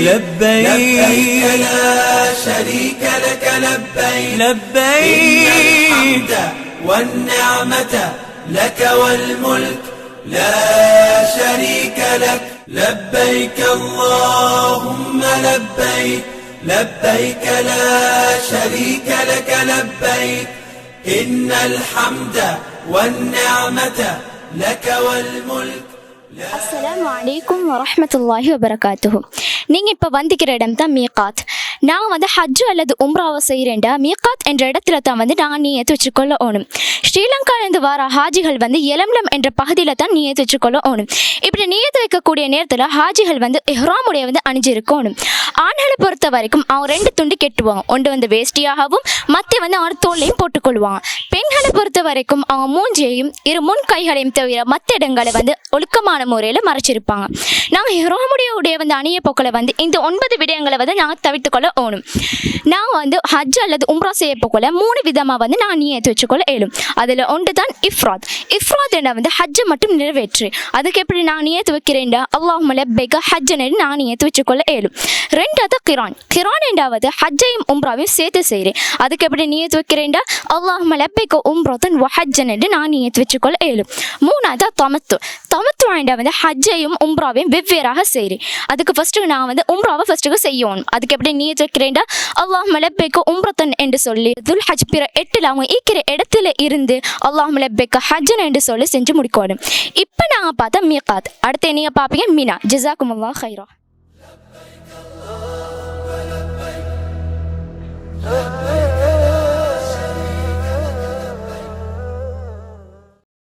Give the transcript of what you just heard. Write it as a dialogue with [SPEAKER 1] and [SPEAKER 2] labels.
[SPEAKER 1] لبيك لا شريك لك لبيك إن الحمد والنعمة لك والملك لا شريك لك لبيك اللهم لبيك لبيك لا شريك لك لبيك إن الحمد والنعمة لك والملك.
[SPEAKER 2] அஸ்ஸலாமு அலைக்கும் வரஹ்மத்துல்லாஹி வபரகாத்துஹு. நீங்கள் இப்போ வந்துக்கிற இடம் தான் மீகாத். நான் ஹஜ்ஜு அல்லது உம்ராவை செய்கிறேன்டா மீகாத் என்ற இடத்துல தான் நான் நியத்து வச்சுக்கொள்ள ஓணும். ஸ்ரீலங்காலேருந்து வர ஹாஜிகள் எலம்லம் என்ற பகுதியில் தான் நியத்து வச்சுக்கொள்ள ஓணும். இப்படி நியத்து வைக்கக்கூடிய நேரத்தில் ஹாஜிகள் இஹ்ராமுடைய அணிஞ்சிருக்கணும். ஆண்களை பொறுத்த வரைக்கும் அவங்க 2 துண்டு கெட்டுவாங்க. ஒன்று வேஷ்டியாகவும் மற்ற அவங்க தோல்லையும் போட்டுக்கொள்வாங்க. பெண்களை பொறுத்த வரைக்கும் அவங்க மூஞ்சையும் 2 முன் கைகளையும் தவிர மற்ற இடங்களை ஒழுக்கமான முறையில் மறைச்சிருப்பாங்க. நாங்கள் இஹ்ராமுடைய அணிய போக்கில் இந்த 9 விடயங்களை நாங்கள் தவிர்த்துக்கொள்ள ஓணும். நான் ஹஜ் அல்லது உம்ரா செய்ய போக்கில் 3 விதமாக நான் நியத்து வச்சுக்கொள்ள இயலும். அதில் ஒன்று தான் இஃப்ராத். இஃப்ராத் என்ன ஹஜ்ஜை மட்டும் நிறைவேற்று. அதுக்கு எப்படி நான் நியத்து வைக்கிறேன்டா அல்லாஹும்ம லப்பைக ஹஜ்ஜன் நான் நியத்து வச்சுக்கொள்ள இயலும். 2வது கிரான். கிரான் என்றாவது ஹஜ்ஜையும் உம்ராவையும் சேர்த்து செய்கிறேன். அதுக்கு எப்படி நியத்து வைக்கிறேன்டா அல்லாஹும்ம லப்பைக உம்ரத்தன் ஹஜ்ஜன் நான் நியத்து வச்சுக்கொள்ள இயலும். 3வது தமத்து. தமத்து என்றாவது ஹஜ்ஜையும் உம்ராவையும் வெவ்வேறாக செய்கிறேன். அதுக்கு ஃபர்ஸ்ட்டு நான் உம்ராவை ஃபர்ஸ்ட்டுக்கு செய்யணும். அதுக்கு எப்படி நியத்து வைக்கிறேன்டா அல்லாஹும்ம லப்பைக உம்ரத்தன் என்று சொல்லி துல் ஹஜ் பிற 8 அவங்க ஈக்கிற இடத்துல இருந்து அல்லாஹும்ம லப்பைக ஹஜ்ஜன் என்று சொல்லி செஞ்சு முடிக்கணும். இப்போ நாங்கள் பார்த்தா மீகாத். அடுத்து நீங்கள் பார்ப்பீங்க மினா. ஜஸாக்குமுல்லாஹ் ஹைரா.